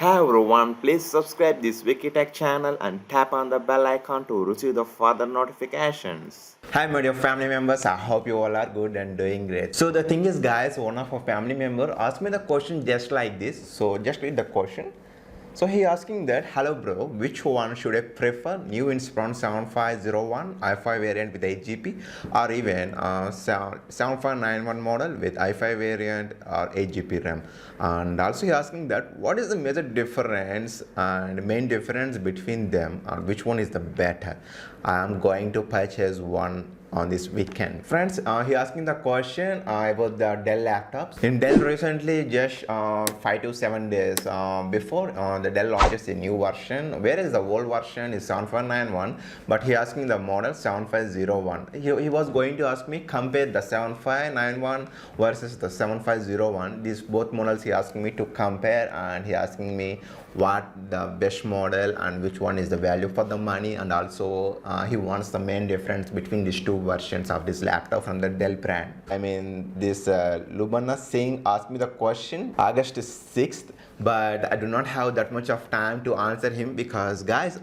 Hi everyone, please subscribe this Wikitech channel and tap on the bell icon to receive the further notifications. Hi my dear family members, I hope you all are good and doing great. So the thing is guys, one of our family member asked me the question just like this. So just read the question. So he asking that, hello bro, which one should I prefer? New Inspiron 7501 i5 variant with 8 GB or even 7591 model with i5 variant or 8 GB RAM. And also he asking that what is the major difference and main difference between them, or which one is the better? I am going to purchase one on this weekend. Friends, he asking the question about the Dell laptops. In Dell recently, just 5 to 7 days before the Dell launches a new version, whereas the old version is 7591, but he asking the model 7501. He was going to ask me compare the 7591 versus the 7501. These both models he asking me to compare, and he asking me what the best model and which one is the value for the money, and also he wants the main difference between these two versions of this laptop from the Dell brand. I mean, this Lubana Singh asked me the question August 6th, but I do not have that much of time to answer him because guys,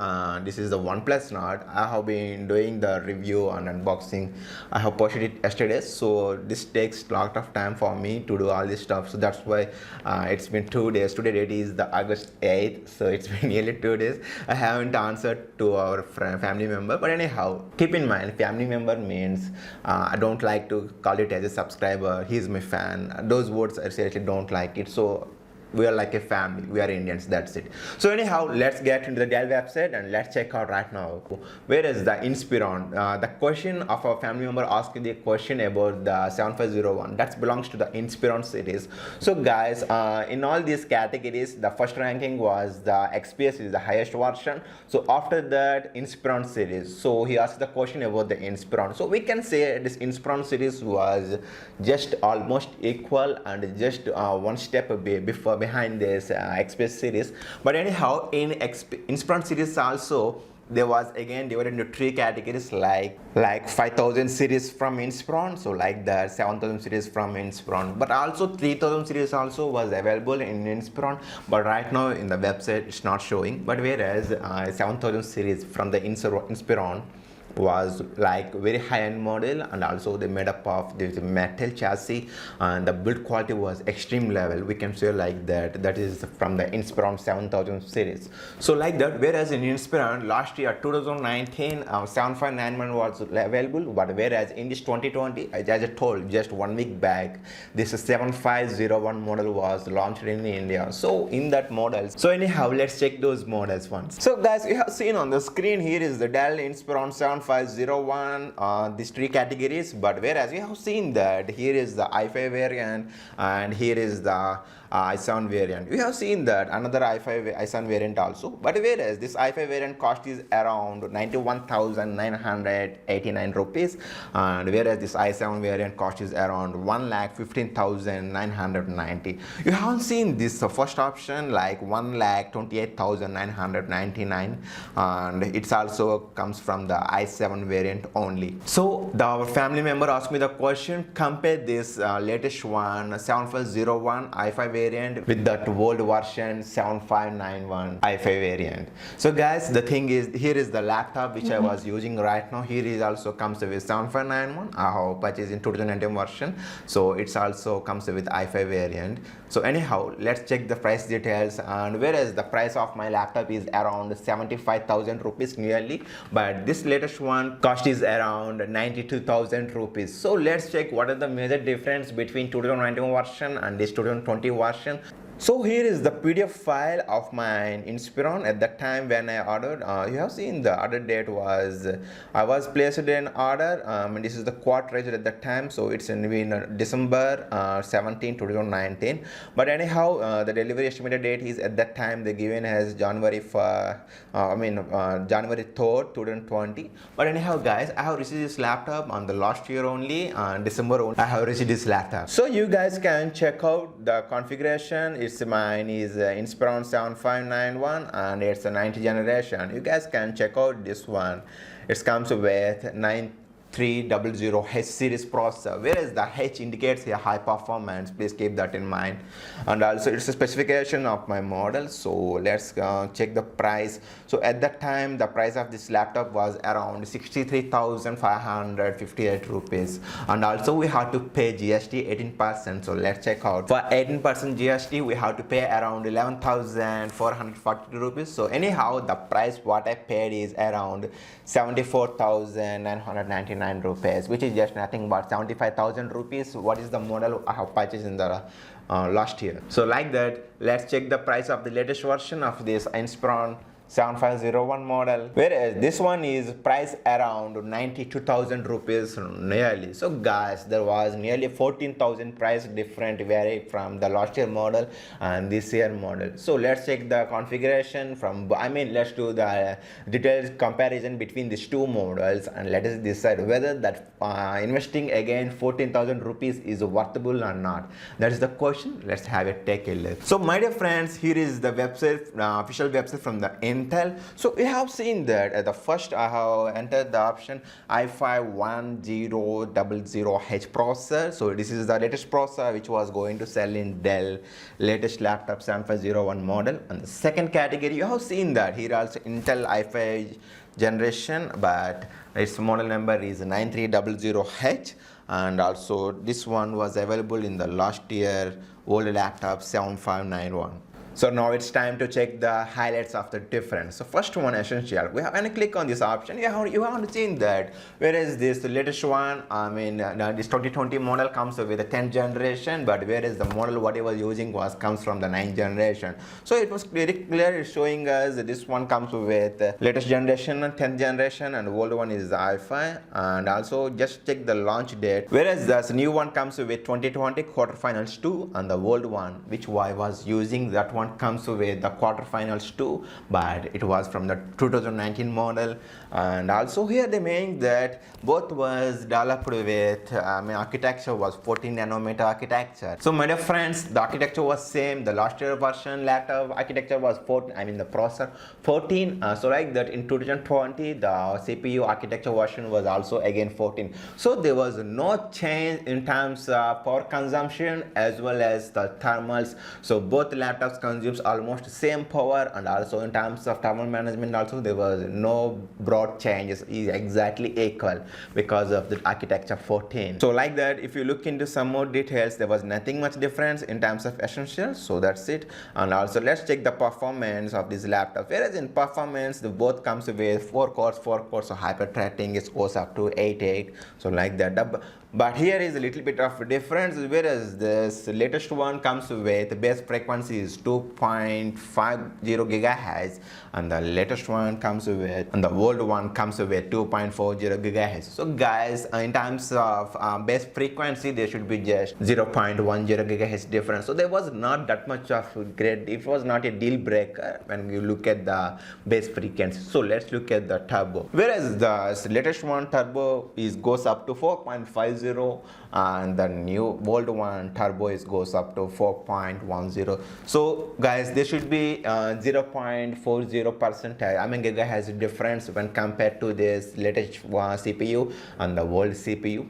this is the OnePlus Nord. I have been doing the review and unboxing. I have posted it yesterday, so this takes a lot of time for me to do all this stuff. So that's why it's been 2 days. Today date is the August 8th, so it's been nearly 2 days. I haven't answered to our family member, but anyhow, keep in mind family member means I don't like to call it as a subscriber. He's my fan. Those words I seriously don't like it. So we are like a family, we are Indians, that's it. So anyhow, let's get into the Dell website and let's check out right now where is the Inspiron. The question of our family member asked the question about the 7501 that belongs to the Inspiron series. So guys, in all these categories, the first ranking was the XPS is the highest version. So after that, Inspiron series. So he asked the question about the Inspiron. So we can say this Inspiron series was just almost equal and just one step before behind this XPS series. But anyhow, in Inspiron series also there was again divided into 3 categories, like 5000 series from Inspiron, so like the 7000 series from Inspiron, but also 3000 series also was available in Inspiron, but right now in the website it's not showing. But whereas 7000 series from the Inspiron was like very high-end model, and also they made up of this metal chassis, and the build quality was extreme level, we can say like that. That is from the Inspiron 7000 series. So like that, whereas in Inspiron last year 2019 7591 was available, but whereas in this 2020, as I told just 1 week back, this 7501 model was launched in India. So in that model, so anyhow, let's check those models once. So guys, you have seen on the screen here is the Dell Inspiron 7501, these 3 categories, but whereas we have seen that here is the i5 variant and here is the i7 variant. We have seen that another i5 i7 variant also, but whereas this i5 variant cost is around 91,989 rupees, and whereas this i7 variant cost is around 1,15,990. You haven't seen this first option like 1,28,999, and it's also comes from the i7 variant only. So our family member asked me the question, compare this latest one 7501 i5 variant with that old version 7591 i5 variant. So guys, the thing is, here is the laptop which I was using right now. Here is also comes with 7591. I have purchased in 2019 version, so it's also comes with i5 variant. So anyhow, let's check the price details, and whereas the price of my laptop is around 75,000 rupees nearly, but this latest one cost is around 92,000 rupees. So let's check what are the major difference between 2019 version and this 2020 version. So here is the PDF file of my Inspiron at that time when I ordered. You have seen the order date was, I was placed an order, and this is the quote raised at that time, so it's in December 17, 2019. But anyhow, the delivery estimated date is at that time they given as January January 3rd, 2020. But anyhow guys, I have received this laptop on the last year only, December only I have received this laptop. So you guys can check out the configuration. Mine is Inspiron 7591 and it's a 90th generation. You guys can check out this one. It comes with 9 9300H series processor, whereas the H indicates a high performance. Please keep that in mind. And also it's a specification of my model. So let's check the price. So at that time the price of this laptop was around 63,558 rupees, and also we have to pay GST 18%. So let's check out. For 18% GST we have to pay around 11,440 rupees. So anyhow the price what I paid is around 74,999 rupees, which is just nothing but 75,000 rupees. What is the model I have purchased in the last year? So like that, let's check the price of the latest version of this Inspiron 7501 model, whereas this one is priced around 92,000 rupees nearly. So guys, there was nearly 14,000 price different vary from the last year model and this year model. So let's check the configuration from, let's do the detailed comparison between these two models and let us decide whether that investing again 14,000 rupees is worthable or not. That is the question. Let's have a take a look. So my dear friends, here is the website, official website from the Intel. So we have seen that at the first I have entered the option i5-1000H processor. So this is the latest processor which was going to sell in Dell latest laptop 7501 model. And the second category you have seen that here also Intel i5 generation, but its model number is 9300H, and also this one was available in the last year old laptop 7591. So now it's time to check the highlights of the difference. So first one, essential. When I click on this option, you have to change that. Whereas this latest one, this 2020 model comes with the 10th generation, but whereas the model what I was using comes from the 9th generation. So it was very clear showing us that this one comes with latest generation and 10th generation, and the old one is the i5. And also just check the launch date. Whereas this new one comes with 2020 quarterfinals 2, and the old one which I was using, that one comes with the quarterfinals 2, but it was from the 2019 model. And also here they make that both was developed with architecture was 14 nanometer architecture. So my dear friends, the architecture was same. The last year version laptop architecture was 14, the processor 14. So like that in 2020 the CPU architecture version was also again 14. So there was no change in terms of power consumption as well as the thermals. So both laptops consumes almost same power, and also in terms of thermal management also there was no broad changes, is exactly equal because of the architecture 14. So like that, if you look into some more details, there was nothing much difference in terms of essentials. So that's it. And also let's check the performance of this laptop. Whereas in performance the both comes with 4 cores, so hyper-threading it goes up to 88. So like that. But here is a little bit of difference, whereas this latest one comes with base frequency is 2.50 gigahertz, and the latest one comes with, and the old one comes with 2.40 gigahertz. So guys, in terms of base frequency, there should be just 0.10 gigahertz difference. So there was not that much of great, it was not a deal breaker when you look at the base frequency. So let's look at the turbo. Whereas the latest one turbo goes up to 4.50, and the new old one turbo goes up to 4.10. So guys, there should be 0.40% gigahertz difference when compared to this latest CPU and the old CPU.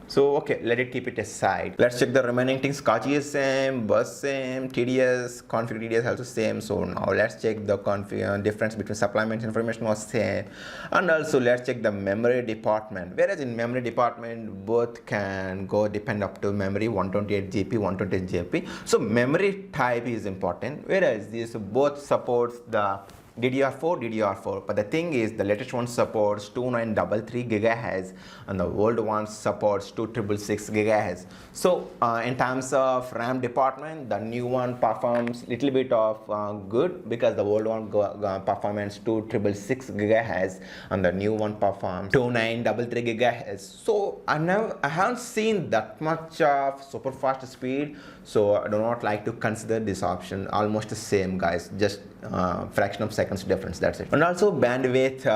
So okay, let it keep it aside. Let's check the remaining things. Scotch is same, bus same, TDS, config TDS also same. So now let's check the config difference between supplement information was same. And also let's check the memory department. Whereas in memory department both can go depend up to memory 128 GB, 128 GB. So memory type is important, whereas this both supports the DDR4, but the thing is the latest one supports 2933 gigahertz and the old one supports 2666 gigahertz. So in terms of RAM department, the new one performs little bit of good, because the old one performs 2666 gigahertz and the new one performs 2933 gigahertz. So I haven't seen that much of super fast speed, so I do not like to consider this option. Almost the same guys, just fraction of seconds difference, that's it. And also bandwidth,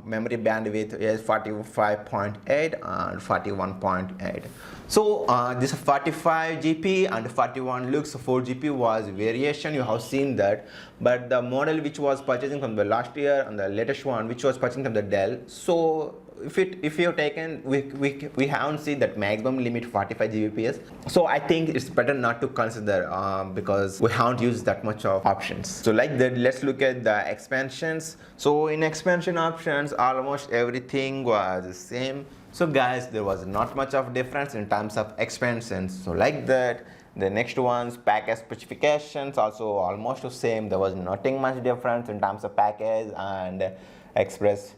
memory bandwidth is 45.8 and 41.8. So this 45 GP and 41 lux 4 GP was variation, you have seen that, but the model which was purchasing from the last year and the latest one which was purchasing from the Dell, so if you have taken, we haven't seen that maximum limit 45 Gbps, so I think it's better not to consider because we haven't used that much of options. So like that, let's look at the expansions. So in expansion options, almost everything was the same. So guys, there was not much of difference in terms of expansions. So like that, the next ones, package specifications, also almost the same. There was nothing much difference in terms of package and express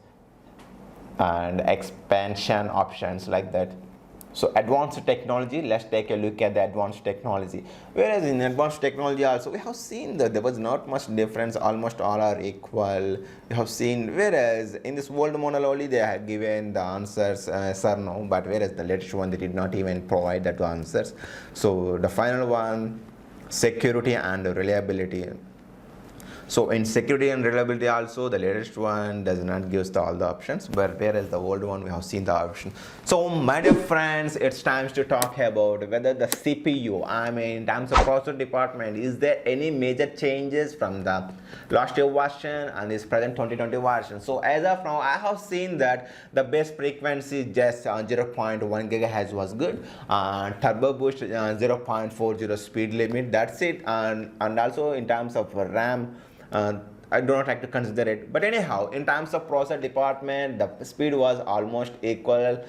and expansion options like that. So advanced technology, let's take a look at the advanced technology. Whereas in advanced technology also, we have seen that there was not much difference, almost all are equal. We have seen, whereas in this world model only they have given the answers yes or no, but whereas the latest one they did not even provide that answers. So the final one, security and reliability. So in security and reliability also, the latest one does not give all the options, but whereas the old one we have seen the option. So my dear friends, it's time to talk about whether the CPU, I mean in terms of processor department, is there any major changes from the last year version and this present 2020 version. So as of now, I have seen that the base frequency just 0.1 gigahertz was good, turbo boost 0.40 speed limit, that's it, and also in terms of RAM, I do not like to consider it, but anyhow, in terms of processor department, the speed was almost equal.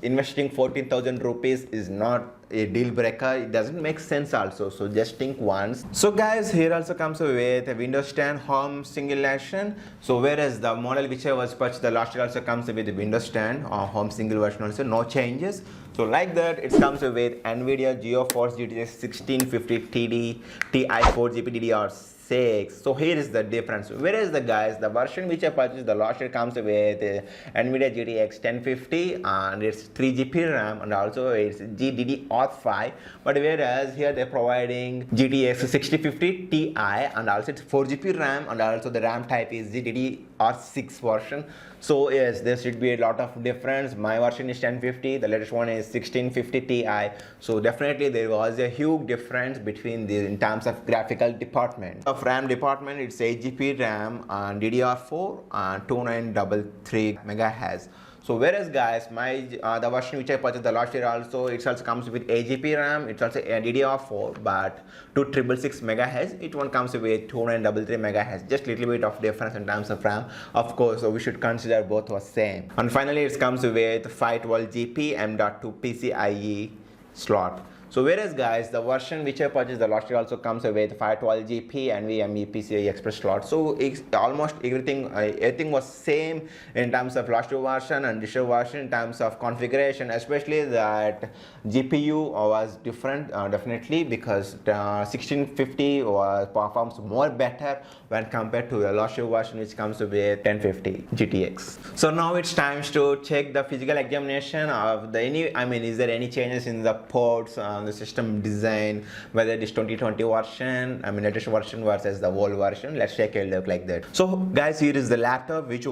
Investing 14,000 rupees is not a deal breaker, it doesn't make sense also, so just think once. So guys, here also comes with a Windows 10 home simulation. So whereas the model which I was purchased the last year also comes with the Windows 10 home single version also, no changes. So like that, it comes with NVIDIA GeForce GTX 1650 TD Ti 4GB DDR6. So here is the difference. Whereas the guys, the version which I purchased the last year comes with NVIDIA GTX 1050 and it's 3GB RAM and also it's GDDR5. But whereas here they're providing GTX 6050 Ti and also it's 4GB RAM and also the RAM type is GDDR6 version. So yes, there should be a lot of difference. My version is 1050, the latest one is 1650 Ti. So definitely there was a huge difference between these in terms of graphical department. Of RAM department, it's 8GB RAM and DDR4 and 2933 megahertz. So whereas guys, my the version which I purchased the last year also, it also comes with 8GB RAM, it's also a DDR4, but 2666 megahertz. It one comes with 2933 megahertz, just little bit of difference in terms of RAM. Of course, so we should consider both was same. And finally, it comes with 512GB M.2 PCIe slot. So whereas guys, the version which I purchased the last year also comes with 512GB and NVMe PCI Express slot. So it's almost everything was same in terms of last year version and this year version in terms of configuration, especially that GPU was different definitely, because 1650 performs more better when compared to the last year version which comes with 1050 GTX. So now it's time to check the physical examination of the is there any changes in the ports, the system design, whether it is 2020 version, latest version versus the old version. Let's take a look like that. So guys, here is the laptop which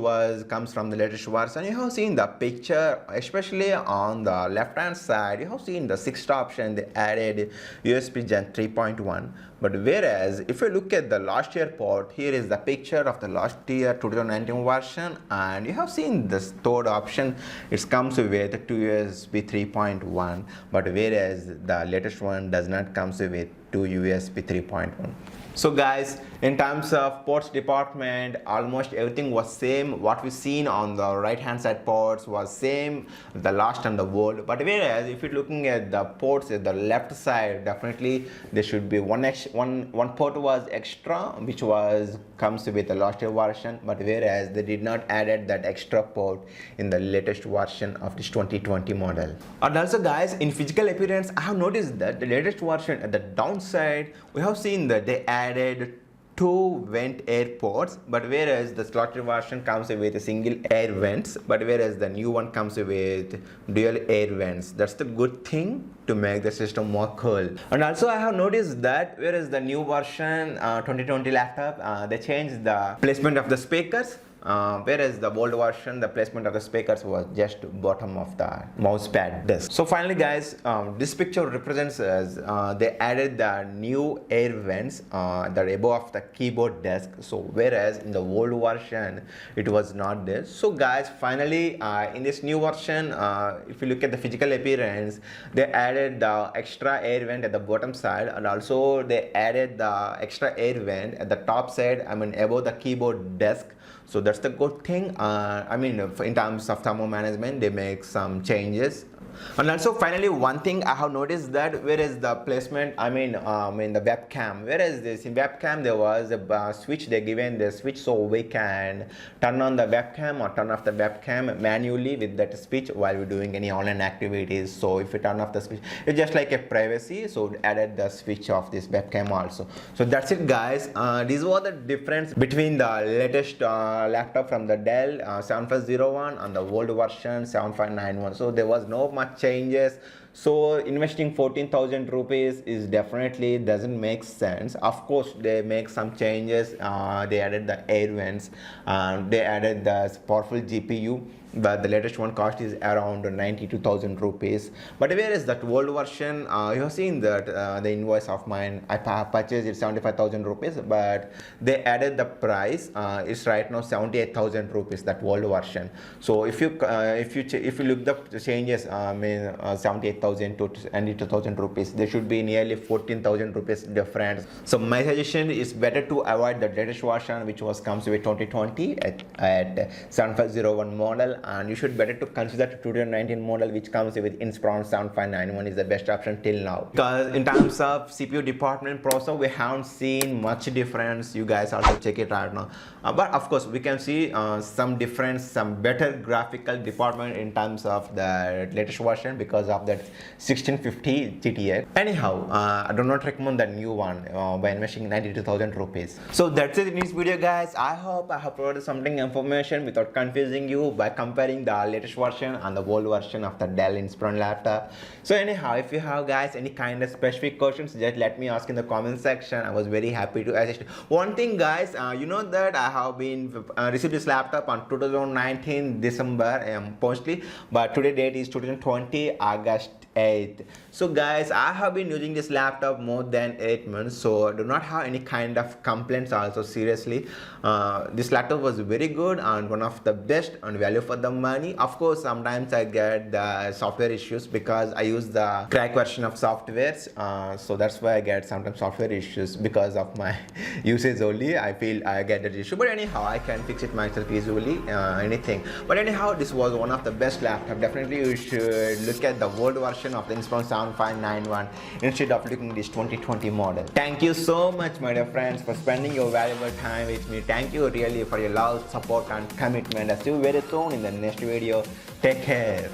comes from the latest version. You have seen the picture, especially on the left hand side, you have seen the sixth option, they added USB Gen 3.1. But whereas if you look at the last year port, here is the picture of the last year 2019 version, and you have seen this third option, it comes with 2 USB 3.1, but whereas the latest one does not come with 2 USB 3.1. So guys, in terms of ports department, almost everything was same. What we seen on the right hand side ports was same, the last and the old. But whereas if you're looking at the ports at the left side, definitely there should be one port was extra, which comes with the last year version. But whereas they did not added that extra port in the latest version of this 2020 model. And also guys, in physical appearance, I have noticed that the latest version at the downside, we have seen that they added 2 vent air ports, but whereas the slotted version comes with a single air vents, but whereas the new one comes with dual air vents. That's the good thing to make the system more cool. And also I have noticed that whereas the new version 2020 laptop, they changed the placement of the speakers. whereas the old version, the placement of the speakers was just bottom of the mouse pad desk. So finally guys, this picture represents as they added the new air vents that are above the keyboard desk, so whereas in the old version it was not there. So guys, finally in this new version, if you look at the physical appearance, they added the extra air vent at the bottom side, and also they added the extra air vent at the top side, I mean above the keyboard desk. So that's the good thing. I mean, in terms of thermal management, they make some changes. And also finally, one thing I have noticed that whereas the placement, I mean the webcam, whereas this in webcam there was a switch, they given the switch so we can turn on the webcam or turn off the webcam manually with that switch while we're doing any online activities. So if you turn off the switch, it's just like a privacy, so added the switch of this webcam also. So that's it guys. These were the difference between the latest laptop from the Dell 7501 and the old version 7591. So there was no much changes. So investing 14,000 rupees is definitely doesn't make sense. Of course they make some changes. They added the air vents, they added the powerful GPU, but the latest one cost is around 92,000 rupees. But whereas that old version, you have seen that the invoice of mine, I purchased it 75,000 rupees, but they added the price. It's right now 78,000 rupees, that old version. So if you look up the changes, I mean 78,000 to 92,000 rupees, there should be nearly 14,000 rupees difference. So my suggestion is better to avoid the latest version, which comes with 2020 at 7501 model, and you should better to consider the 2019 model, which comes with Inspiron 7591 is the best option till now. Because in terms of CPU department processor, we haven't seen much difference. You guys also check it right now. But of course we can see some difference, some better graphical department in terms of the latest version because of that 1650 GTX. Anyhow, I do not recommend the new one by investing 92,000 rupees. So that's it in this video guys. I hope I have provided something information without confusing you by comparing the latest version and the old version of the Dell Inspiron laptop. So anyhow, if you have guys any kind of specific questions, just let me ask in the comment section. I was very happy to assist. One thing guys, you know that I have been received this laptop on 2019 December mostly, but today date is 2020 August 8th. So guys, I have been using this laptop more than 8 months, so I do not have any kind of complaints also. Seriously, this laptop was very good and one of the best and value for the money. Of course sometimes I get the software issues because I use the crack version of softwares, so that's why I get sometimes software issues because of my usage only. I feel I get that issue, but anyhow I can fix it myself easily, anything. But anyhow, this was one of the best laptop. Definitely you should look at the old version of the Inspiron 7591 instead of looking this 2020 model. Thank you so much my dear friends for spending your valuable time with me. Thank you really for your love, support and commitment. I'll see you very soon in the next video. Take care.